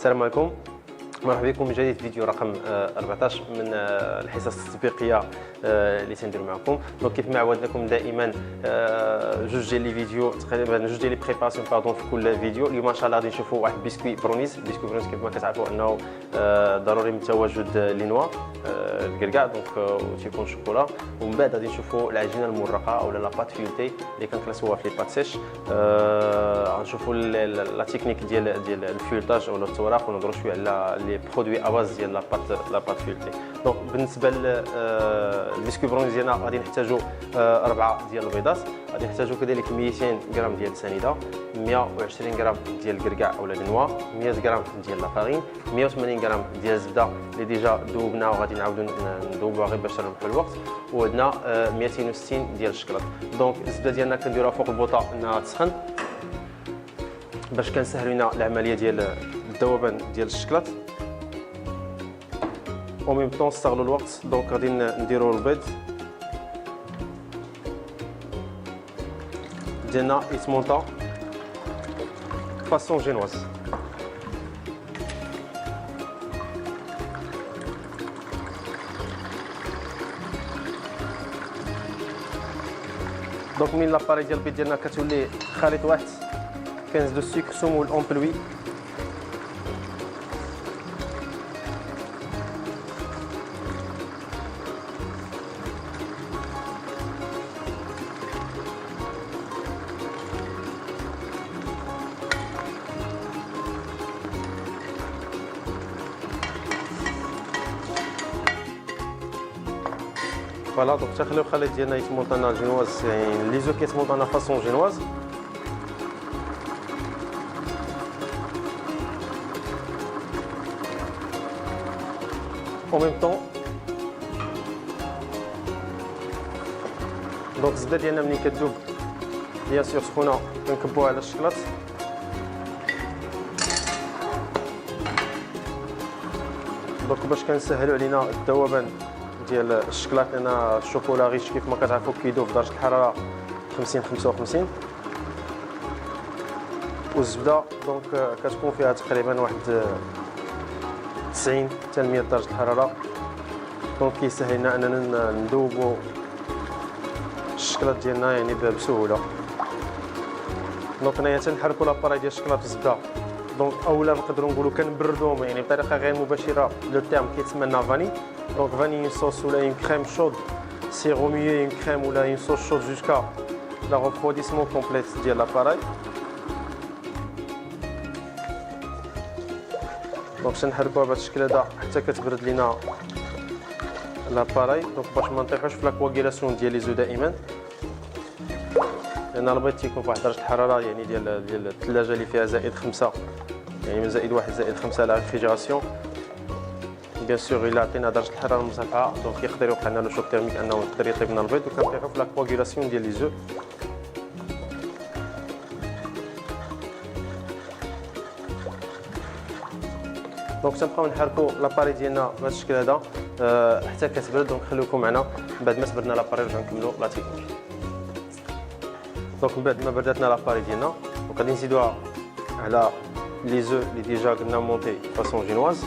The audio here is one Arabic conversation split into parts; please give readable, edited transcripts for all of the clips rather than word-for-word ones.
السلام عليكم، مرحبا بكم من جديد في فيديو رقم 14 من الحصص التطبيقيه اللي تندير معكم. دونك كيف ما عودناكم دائما جوج ديال لي فيديو تقريبا جوج ديال لي بريباراسيون في كل فيديو. اليوم ان شاء الله غادي نشوفوا واحد بسكوي برونيز. كيف ما كتعرفوا انه ضروري من تواجد لينوا الكركاع دونك تيكون شوكولا، ومن بعد غادي نشوفوا العجينه المرقه او لا بات فيلتي اللي كنكلاسوها في لي بات سيش. غنشوفوا لا تكنيك ديال الفيلتاج او التوراق، ونهضروا شويه على لي برودوي اباز ديال لا بات فيلتي. دونك بالنسبه للبسكوي برونيز ديالنا غادي نحتاجوا 4 ديال البيضات، غادي نحتاجوا كذلك 200 غرام ديال السنيده، 120 غرام ديال الكركاع اولا لينوا، 100 غرام ديال لافارين، 180 غرام ديال الزبده اللي ديجا ذوبنا وغادي نعاودوا نذوبوها غير باش نربحوا الوقت، وعندنا 260 ديال الشكلاط. دونك الزبده ديالنا كنديروها فوق البوطه انها تسخن باش كنسهلوا لنا العمليه ديال الذوبان ديال الشكلاط، او ميم طون نستغلوا الوقت. دونك غادي نديروا البيض ديالنا يتمونطا فاسون جينواز. دونك من لاباري ديال البيض ديالنا كتولي خليط واحد، كنزيدو السكر سمول اونبلوي، فوالا. دونك تخليو الخليط ديالنا يتمونطانا جينواز، يعني لي زو كيتمونطانا فاسون جينواز. او ميم طون دونك الزبده ديالنا ملي كتذوب بيان سور سخونه كنكبوها على الشكلاط. دونك باش كنسهلوا علينا الذوبان ديال الشكلاط، لان الشوكولا غيش كيف ما كتعرفوا كيدوب في درجه الحراره 50 55، والزبده دونك كتكون فيها تقريبا واحد 90 حتى 100 درجه الحراره. دونك كيسهل لنا اننا نذوبوا الشكلاط ديالنا يعني بسهوله. دونك هنايا تنحركوا لاباراي ديال الشكلاط بالزبده، دونك اولا نقدروا نقولوا كنبردوهم يعني بطريقه غير مباشره. لو تيرم كيتسمى فاني. دونك فاني صوص ولا اون كريم شود، سي روميي اون كريم ولا اون صوص شود جوسكا لا ريفروديسمون كومبليت ديال لاباراي. دونك تنحركوها بهذا الشكل هذا حتى كتبرد لينا لاباراي. دونك باش ما نطيحوش في لاكواغيلاسيون ديال لي زو دائما، لان البيض تيكون فواحد درجه الحراره يعني ديال الثلاجه اللي فيها -5، يعني من -1 -5 لا ريفريجيراسيون. بيان سور الا عطينا درجه الحراره مرتفعه دونك يقدر يوقع لنا لو شوك تيرميك انه يقدر يطيب لنا البيض وكنطيحوا في لاكواغيلاسيون ديال لي زو. دونك تنبقاو نحركوا لاباري ديالنا بهذا الشكل هذا حتى كتبرد. دونك خليكم معنا، من بعد ما تبردنا لاباري نرجعوا نكملوا لا تكنيك. دونك من بعد ما برداتنا لاباري ديالنا دونك غادي نزيدوها على لي زو اللي ديجا قلنا مونتي فاسون جينواز.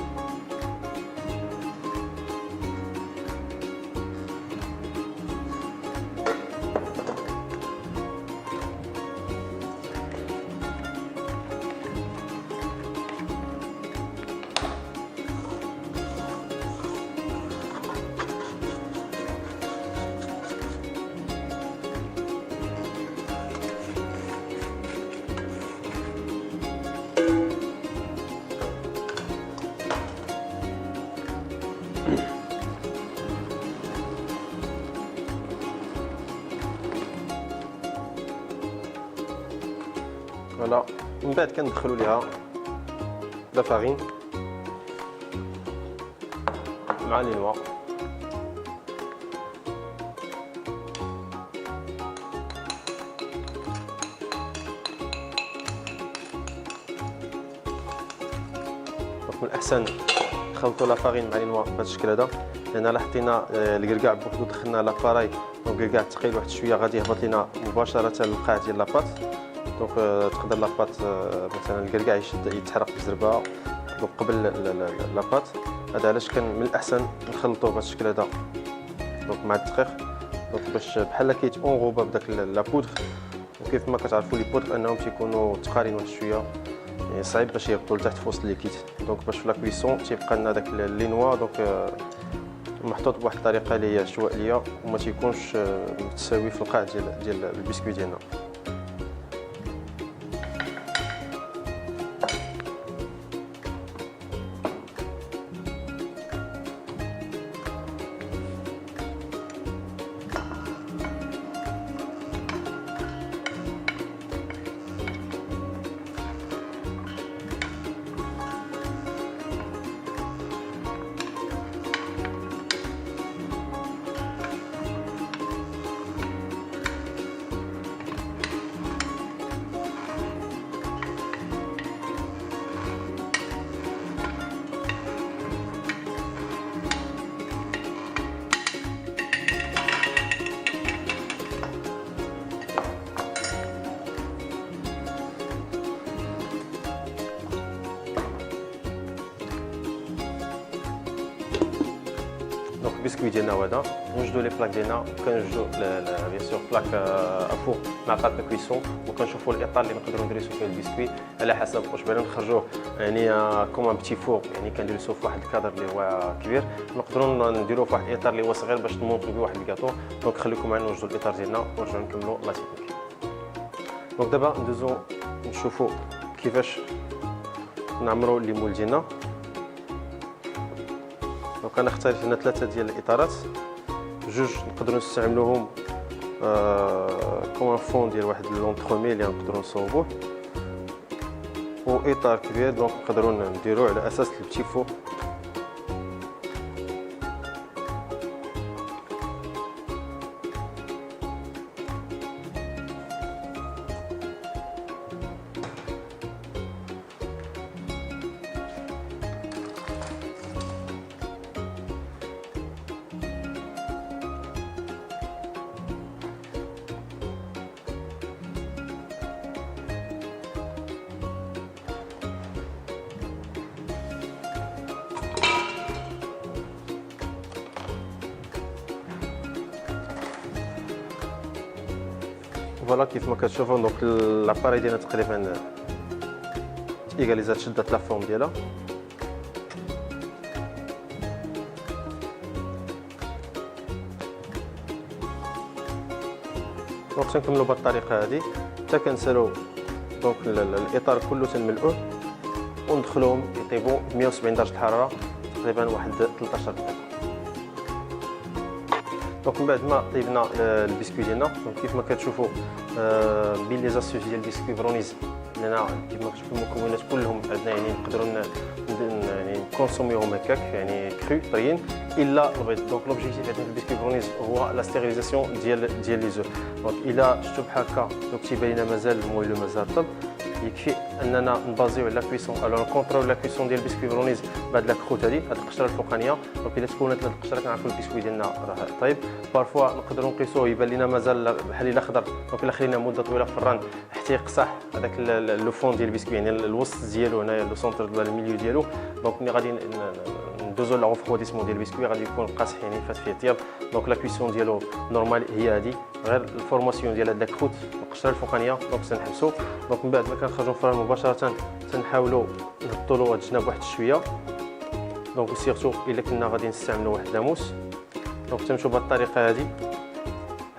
فوالا. من بعد كندخلوا ليها لا فارين مع لينوا، من الاحسن نخلطوا لا فارين مع لينوا بهذا الشكل هذا، لان الا حطينا الكركاع بوحدو دخلنا لاباراي دونك الكركاع ثقيل واحد شويه غادي يهبط لينا مباشره للقاع ديال لاباط. دونك تقدر لاباط مثلا الكركاع يتحرق بالزربه، دونك قبل لاباط. هذا علاش كان من الاحسن نخلطوه بهذا الشكل هذا دونك مع الدقيق، دونك باش بحال كيتونغوبا بداك لا بودغ. وكيف ما كتعرفوا لي بودغ انهم تيكونوا تقارين واحد شويه، يعني صعيب باش يهبطوا لتحت في وسط الليكيد. دونك باش في لا كويسون تيبقى لنا داك لي نوا دونك محطوط بواحد الطريقه اللي هي عشوائيه وما تيكونش متساوي في القاع ديال البسكوي ديالنا. دونك البسكوي ديالنا هو هذا. نوجدوا لي بلاك ديالنا، كنوجدوا بيان سور بلاك افور مع بلاك كويسون، وكنشوفوا الاطار اللي نقدروا نديروا فيه البسكوي على حسب واش بغينا نخرجوه يعني كوم ان بتي فور، يعني كنديروا في واحد الكادر اللي هو كبير، نقدروا نديروه في واحد الاطار اللي هو صغير باش نمونطوا به واحد الكاطو. دونك خليكم معنا نوجدوا الاطار ديالنا ونرجعوا نكملوا لا تكنيك. دونك دابا ندوزو نشوفوا كيفاش نعمروا لي مول ديالنا. دونك انا اختاريت هنا 3 ديال الاطارات، جوج نقدروا نستعملوهم كوم فون ديال واحد لونترومي اللي نقدروا نصوبوه، واطار كبير دونك نقدروا نديروه على اساس البتي فو. فوالا كيف ما كتشوفوا دونك لاباري ديالنا تقريبا ايغاليزات شدات لا فورم ديالها. دونك تنكملوا بهذه الطريقه هذه حتى كنسالوا دونك الاطار كله تنملؤوه وندخلوهم يطيبوا 170 درجه الحراره تقريبا واحد 13 دقيقه. دونك من بعد ما طيبنا البسكوي ديالنا، دونك كيف ما كتشوفوا بين لي زاسيوس ديال البسكوي برونيز لنا كيف ما كتشوفوا المكونات كلهم عندنا، يعني نقدروا يعني نكونسوميوهم هكاك يعني كرو طريين الا البيض. دونك لوبجيكتيف عندنا في البسكوي برونيز هو لا ستيريليزاسيون ديال لي زو. دونك الا شفتوا بحال هكا دونك تيبان لنا مازال المويلو مازال طب، يكفي اننا نبازيو على لا كويسون. الوغ نكونطرول لا كويسون ديال البسكوي برونيز بهاد لا كروت هادي، هاد القشره الفوقانيه. دونك الا تكونت هاد القشره كنعرفوا البسكوي ديالنا راه طيب. بارفوا نقدروا نقيسوه يبان لنا مازال بحال الا خضر، دونك الا خلينا مده طويله في الفران حتى يقصح هذاك لو فون ديال البسكوي، يعني الوسط ديالو هنايا لو سونتر ديال الميليو ديالو. دونك ملي غادي ندوزو لا غوفروديسمون ديال البسكوي غادي يكون قاصح يعني فات فيه طياب. دونك لا كويسون ديالو نورمال هي هادي، غير الفورماسيون ديال هاد لا كروت القشره الفوقانيه دونك تنحبسو. دونك من بعد ما كنخرجوا من الفران مباشره تنحاولوا نهبطوا له هاد الجناب واحد شويه. دونك سيرتو الا كنا غادي نستعملوا واحد لاموس. دونك تنمشيو بهاد الطريقه هادي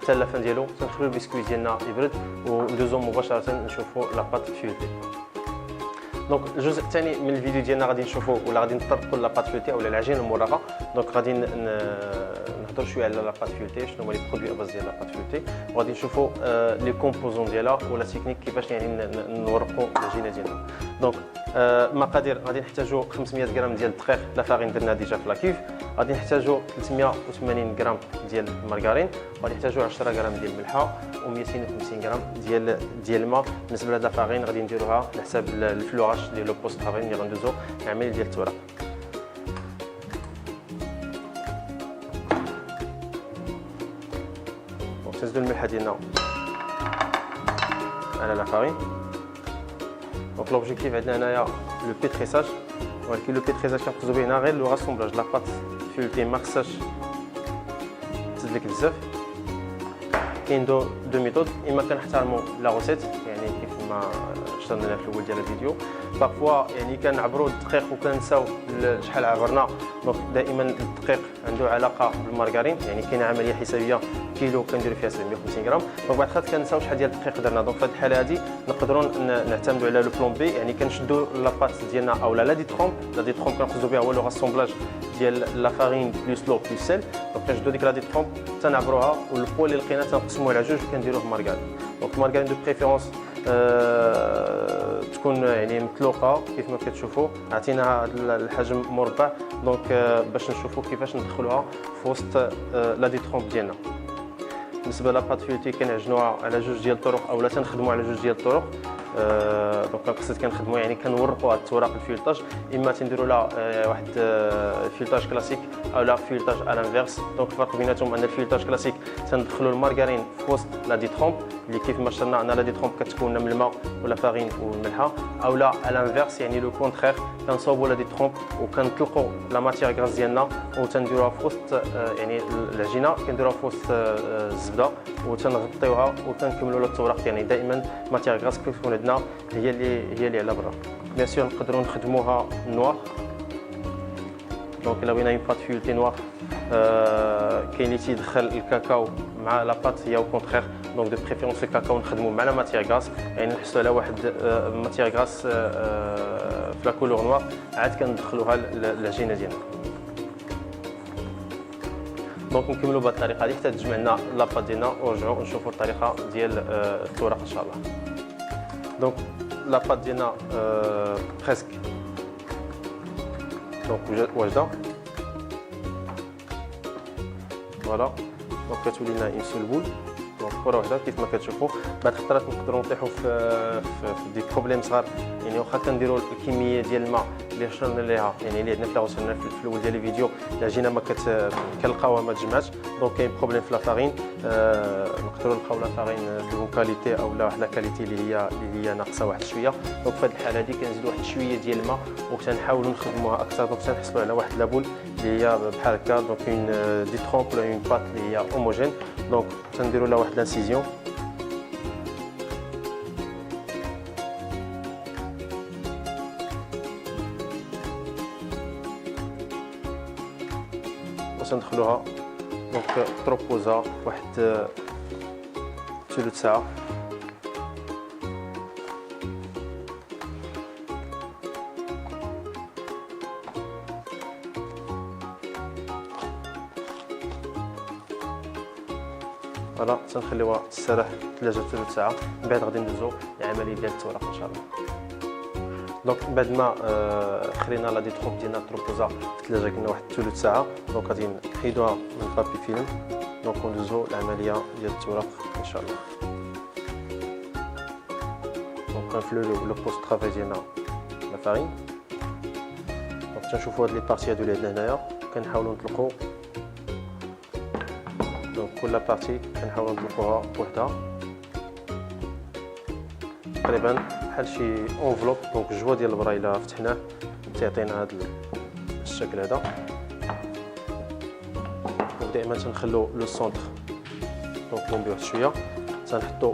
حتى لافان ديالو، تنخليو البسكوي ديالنا يبرد وندوزو مباشره نشوفوا لاباط فيوتي. دونك الجزء الثاني من الفيديو ديالنا غادي نشوفوا ولا غادي نطرقوا لاباط فيوتي او العجين المرقه. دونك غادي نهضروا شويه على لاباط فيوتي، شنو هما لي برودوي اباز ديال لاباط فيوتي، وغادي نشوفوا لي كومبوزون ديالها ولا تكنيك كيفاش يعني نورقوا العجينه ديالنا. دونك مقادير غادي نحتاجوا 500 غرام ديال الدقيق، لا فارين درنا ديجا في لاكيف. غادي نحتاجوا 380 غرام ديال المارغرين، غادي نحتاجوا 10 غرام ديال الملحه و250 غرام ديال الماء. بالنسبه لهاد لا فارين غادي نديروها على حساب الفلوراج ديال لو بوست فارين اللي غندوزو العمليه ديال التوراق. دونك تنزلوا الملحه ديالنا على لا فارين. دونك لوبجيكتيف عندنا هنايا لو بيتريساج، ولكن لو بيتريزاج كنقصدو به هنا غير لو غاسومبلاج لاباط فيولتي ما خصهاش تزلك بزاف. كاين دو ميثود، اما كنحترموا لا غوسيت يعني كيف ما شرحنا في الاول ديال الفيديو. بارفوا يعني كنعبروا الدقيق وكنساو شحال عبرنا، دونك دائما الدقيق عنده علاقه بالمارغرين، يعني كاينه عمليه حسابيه كيلو كنديروا فيها 750 غرام، دونك بعد خاطر كنساو شحال ديال الدقيق درنا. دونك في هذه الحاله هذه نقدروا نعتمدوا على لو بلون بي، يعني كنشدوا لاباط ديالنا او لا دي ترومب كنقصدوا بها هو لو غاسومبلاج ديال لا فارين بلس لو بلس سيل. دونك كنشدوا ديك لا دي ترومب تنعبروها، والبول اللي لقينا تنقسموه على جوج وكنديروه مارغرين. دونك مارغرين دو بريفيرونس تكون يعني متلوقه كيف ما كتشوفوا، عطيناها هذا الحجم مربع، دونك باش نشوفوا كيفاش ندخلوها في وسط لا دي ترومب ديالنا. بالنسبه لاباط فيوتي كنعجنوها على جوج ديال الطرق اولا تنخدموا على جوج ديال الطرق. دونك قصد كنخدموا يعني كنورقوا هاد التوراق الفيلطاج، اما تنديروا لها واحد فيلطاج كلاسيك او لا فيلطاج على الانفيرس. دونك الفرق بيناتهم ان الفيلطاج كلاسيك تندخلوا المارغرين في وسط لا دي ترومب اللي كيف ما شرنا ان لا دي ترومب كتكون من الماء ولا فارين والملحه، او لا على الانفيرس يعني لو كونترير كنصوبوا لا دي ترومب وكنطلقوا لا ماتيير غراس ديالنا وتنديروها في وسط يعني العجينه كنديروها في وسط الزبده وتنغطيوها وكنكملوا له التوراق. يعني دائما ماتيير غراس كيف تكون عندنا هي اللي على برا. بيان سور نقدروا نخدموها نوار، دونك الا بغينا اون بات فيولتي نوار كاين اللي تيدخل الكاكاو مع لا بات هي او كونترير، دونك دو بريفيرونس الكاكاو نخدموا مع لا ماتيير غراس، يعني نحصلوا على واحد ماتيير غراس في لا كولور نوار عاد كندخلوها للعجينه ديالنا. دونك نكملوا بهذه الطريقه هذه حتى تجمع لنا لاباط ديالنا ونرجعوا نشوفوا الطريقه ديال التوراق ان شاء الله. دونك لاباط ديالنا بريسك دونك واجده، فوالا. دونك كتولي لنا اون سول بول، دونك كره واحده كيف ما كتشوفوا. بعد خطرات نقدروا نطيحوا في دي بروبليم صغار، يعني واخا كنديروا الكميه ديال الماء اللي شرنا ليها يعني اللي عندنا في لاغوسنا في الاول ديال الفيديو العجينه ما كنلقاوها ما تجمعش، دونك كاين بروبليم في لا فارين. نقدروا نلقاو لا فارين دو كاليتي او لا واحد لا كاليتي اللي هي ناقصه واحد شويه. دونك في هذه الحاله هذه كنزيدوا واحد شويه ديال الماء وكنحاولوا نخدموها اكثر، دونك تنحصلوا على واحد لابول اللي هي بحال هكا، دونك اون دي ترومب ولا اون بات اللي هي هوموجين. دونك تنديروا لها واحد لانسيزيون وندخلوها، دونك تروبوزا واحد ثلث ساعه. فوالا تنخليوها تستراح ثلاجه ثلث ساعه، من بعد غادي ندوزو للعمليه ديال التوراق ان شاء الله. دونك بعد ما خلينا لا دي تروب ديالنا تروبوزا في الثلاجه قلنا واحد ثلث ساعه، دونك غادي نحيدوها من البابي فيلم، دونك وندوزو العمليه ديال التوراق ان شاء الله. دونك كنفلو لو بوست طرافاي ديالنا لا فارين، دونك تنشوفوا هاد لي بارتي هادو اللي عندنا هنايا كنحاولوا نطلقوا، دونك كل بارتي كنحاولوا نطلقوها بوحدها تقريبا بحال شي اونفلوب. دونك الجوا ديال البرايله فتحناه تيعطينا هذا الشكل هذا. دونك دائما تنخلو لو سونتر دونك نومبيو واحد شويه، تنحطو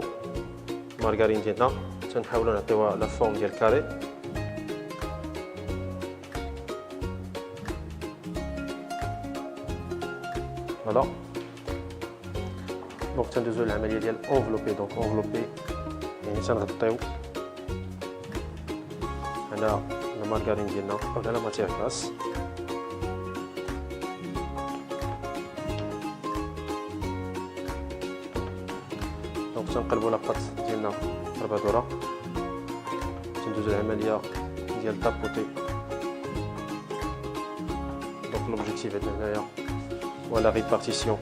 المارغرين ديالنا تنحاولوا نعطيوها لا فورم ديال كاري. فوالا دونك تندوزو للعمليه ديال اونفلوبي. دونك اونفلوبي يعني تنغطيو على المارغرين ديالنا او على ماتيير غراس. دونك تنقلبوا لاباط ديالنا ربع دوره، تندوزو العمليه ديال طابوتي. دونك لوبجيكتيف عندنا هنايا ولا ريبارتيسيون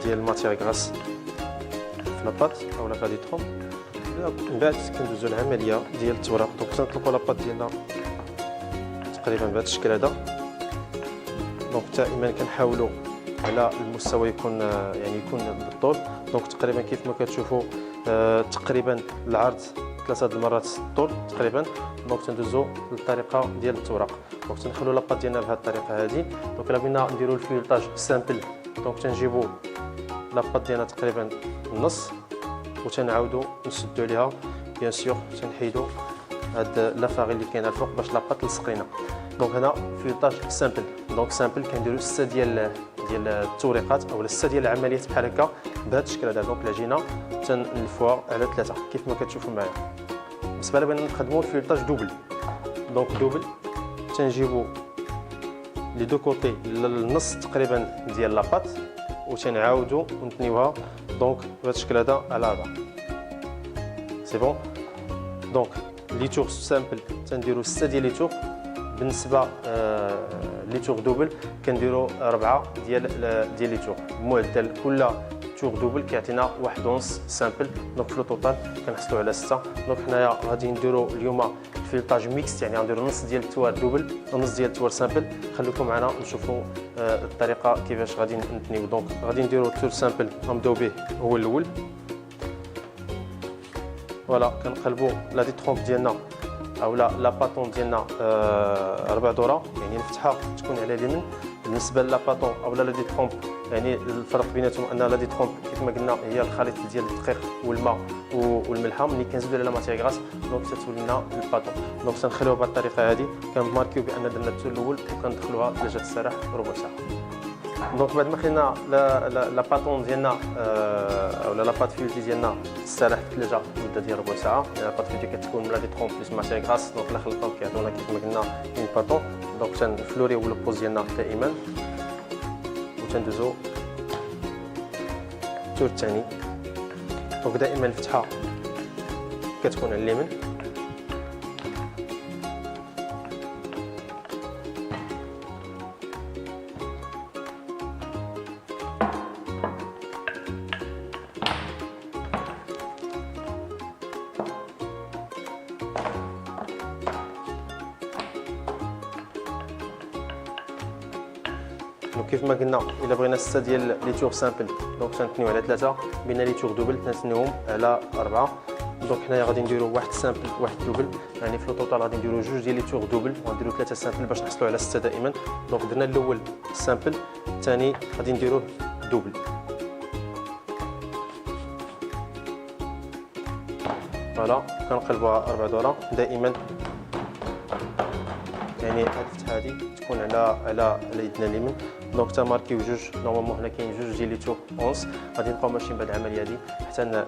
ديال الماتيير غراس في لاباط او لا فادي تروم. من بعد كندوزو العمليه ديال التوراق. دونك تنطلقوا لاباط ديالنا تقريبا بهذا الشكل هذا. دونك دائما كنحاولوا على المستوى يكون يعني يكون بالطول. دونك تقريبا كيف ما كتشوفوا تقريبا العرض 3 المرات الطول تقريبا. دونك تندوزو للطريقه ديال التوراق. دونك تنخلو لاباط ديالنا بهذه الطريقه هذه. دونك الا بغينا نديرو الفيولطاج سامبل، دونك تنجيبو لاباط ديالنا تقريبا النص وتنعاودو نسدو عليها بيان سور. تنحيدو هاد لافاغي اللي كاينه الفوق باش لاباط تلصق لينا. دونك هنا فيولطاج سامبل. دونك سامبل كنديرو 6 ديال التوريقات او 6 ديال العمليات بحال هكا بهذا الشكل هذا. دونك الا جينا تنلفوها على 3 كيف ما كتشوفوا معايا. بالنسبه لنا بغينا نخدموا الفيولطاج دوبل. دونك دوبل تنجيبو لي دو كوتي للنص تقريبا ديال لاباط وتنعاودو ونتنيوها دونك بهذا الشكل هذا على 4. سي بون. دونك لي تور سامبل تنديرو 6 ديال لي تور. بالنسبه لي تور دوبل كنديرو 4 ديال لي تور. معدل كل تور دوبل كيعطينا 1 ونص سامبل. دونك في التوتال كنحصلوا على 6. دونك حنايا غادي نديرو اليوم فيولطاج ميكس، يعني غنديرو نص ديال التوار دوبل ونص ديال التوار سامبل. خليكم معنا نشوفوا الطريقه كيفاش غادي نتنيو. دونك غادي نديرو التور سامبل غنبداو به هو الاول. فوالا كنقلبوا لا دي ترومب ديالنا او لا باطون ديالنا 4 دورة، يعني نفتحها تكون على اليمين. بالنسبه لا باطون او لا دي ترومب، يعني الفرق بيناتهم ان لا دي ترومب كيف ما قلنا هي الخليط ديال الدقيق والماء والملحه. ملي كنزيدو عليها ماتيغ غاس دونك تتولي لنا الباطون. دونك تنخليوها بهذه الطريقه هذه. كنماركيو بان درنا التور الاول وكندخلوها ثلاجه السراح ربع ساعه. دونك بعد ما خلينا لا باطون ديالنا او لا بات فيولتي ديالنا تسرح في الثلاجه لمده ديال ربع ساعه. يعني لا بات فيولتي كتكون لا دي ترومب بليس ماتيغ غاس. دونك الا خلطناهم كيعطيونا كيف ما قلنا اون باطون. دونك تنفلوريو البوز ديالنا دائما وتندوزو التور الثاني. دونك دائما الفتحه كتكون على اليمين. دونك كيف ما قلنا الا بغينا 6 ديال لي تور سامبل دونك تنتنيو على 3، بينا لي تور دوبل تنتنيوهم على 4. دونك حنايا غادي نديرو واحد سامبل واحد دوبل، يعني في التوتال غادي نديرو 2 ديال لي تور دوبل وغنديرو 3 سامبل باش نحصلوا على 6 دائما. دونك درنا الاول سامبل، الثاني غادي نديروه دوبل. فوالا كنقلبوها 4 دورة دائما، يعني هاد الفتحه هادي تكون على يدنا اليمين. دونك تماركيو 2 نورمالمون هنا كاين 2 ديال لي تور اونس. غادي نبقاو ماشيين بهاد العمليه هادي حتى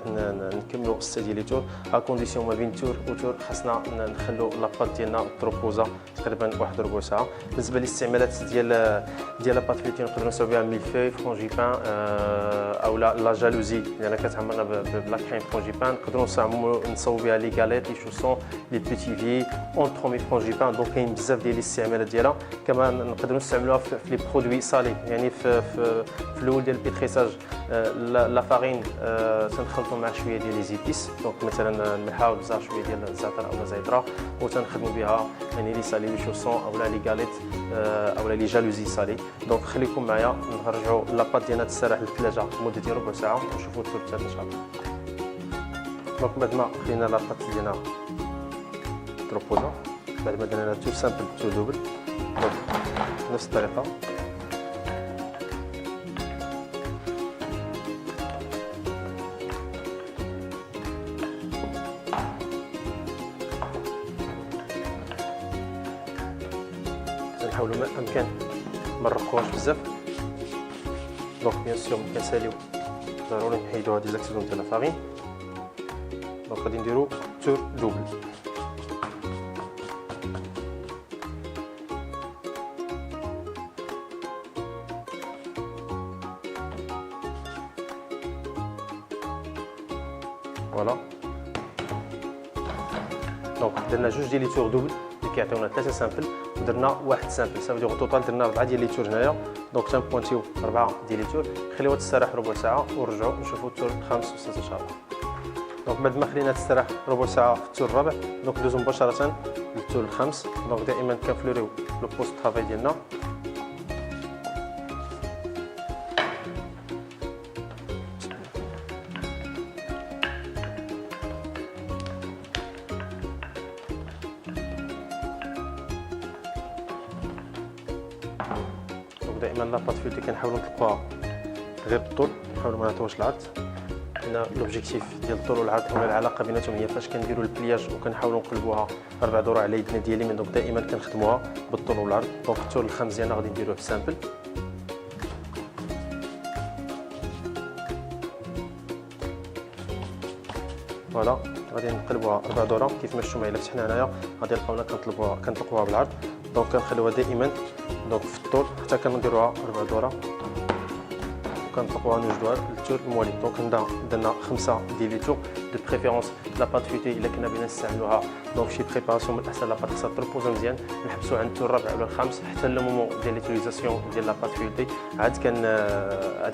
نكملوا 6 ديال لي تور. ا كونديسيون ما بين تور وتور خاصنا نخلو لاباط ديالنا تروبوزا تقريبا واحد ربع ساعه. بالنسبه للاستعمالات ديال لاباط فيولتي نقدروا نسويو بها ميلفي فرونجيبان او لا جالوزي لان كتعمرنا بلا كريم فرونجيبان. نقدروا نصاوبوا بها لي غاليت لي شوسون لي بيتي في اونترومي فرونجيبان. دونك كاين بزاف ديال الاستعمالات ديالها. كمان نقدروا نستعملوها في لي برودوي صالي، يعني في الاول ديال البيتريساج لا فارين تنخلطوا مع شويه ديال لي زيبيس. دونك مثلا الملحه والبزار شويه ديال الزعتر او زيدره وتنخدموا بها يعني لي سالي لي شوسون او لي غاليت او لي جالوزي سالي. دونك خليكم معايا نرجعوا لاباط ديالنا تسرح للثلاجه لمده ديال ربع ساعه ونشوفوا التور تاعنا ان شاء الله. دونك بعد ما خلينا لاباط ديالنا تروبوزا، بعد ما درنا تو سامبل تو دوبل، دونك نفس الطريقه نحاولوا ما امكن ما نرقوهاش بزاف. دونك بيان سور ملي كنساليو ضروري نحيدو هاد لي زاكسيدون ديال لافارين. دونك غادي نديرو تور دوبل. فوالا دونك درنا 2 ديال لي تور دوبل اللي كيعطيونا 3 سامبل ودرنا واحد سامبل. سافو دير توتال درنا 4 ديال لي تور هنايا. دونك تنبوانتيو 4 ديال لي تور، خليوها تستراح ربع ساعه ونرجعوا نشوفوا التور الخامس والسادس ان شاء الله. دونك بعد ما خلينا تستراح ربع ساعه في التور الرابع دونك ندوزو مباشره للتور الخامس. دونك دائما كنفلوريو لو بوست طرافاي ديالنا. دونك دائما لاباط فيلتي كنحاولوا نطلقوها غير بالطول، نحاولوا ما نعطيوهاش العرض. هنا لوبجيكتيف ديال الطول والعرض هو العلاقه بيناتهم هي فاش كنديروا البلياج وكنحاولوا نقلبوها 4 ذراع على يدنا ديال اليمين. دونك دائما كنخدموها بالطول والعرض. دونك التور الخامس ديالنا غادي نديروه بسامبل. فوالا غادي نقلبوها 4 ذراع كيف ما شفتوا معايا. الا فتحنا هنايا غادي نلقاونا كنطلقوها بالعرض. دونك كنخليوها دائما دونك في الطول حتى كنديروها 4 ذراع كنطلقوها نوجدوها للتور الموالي. دونك درنا 5 ديال لي تور دو بريفيرونس. لاباط فيتي الا كنا بغينا نستعملوها دونك شي بريباراسيون من الاحسن لاباط خصها تربوزا مزيان، نحبسوا عند التور الرابع ولا الخامس حتى لو مومون ديال ليتيليزاسيون ديال لاباط فيتي عاد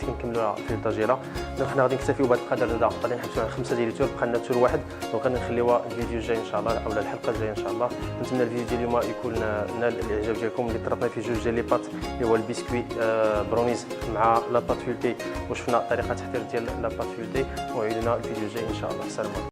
كنكملوها في الطاجيره. دونك حنا غادي نكتفيو بهذا القدر هذا، غادي نحبسوا عند 5 ديال لي تور، بقى لنا تور واحد. دونك غادي نخليوها الفيديو الجاي ان شاء الله اولا الحلقه الجايه ان شاء الله. نتمنى الفيديو ديال اليوم يكون نال الاعجاب ديالكم. اللي طرقنا فيه جوج ديال لي بات اللي هو البسكوي برونيز مع لاباط فيتي، وشفنا طريقه تحضير ديال لاباط فيتي. وعيدنا الفيديو الجاي ان شاء الله. السلام عليكم.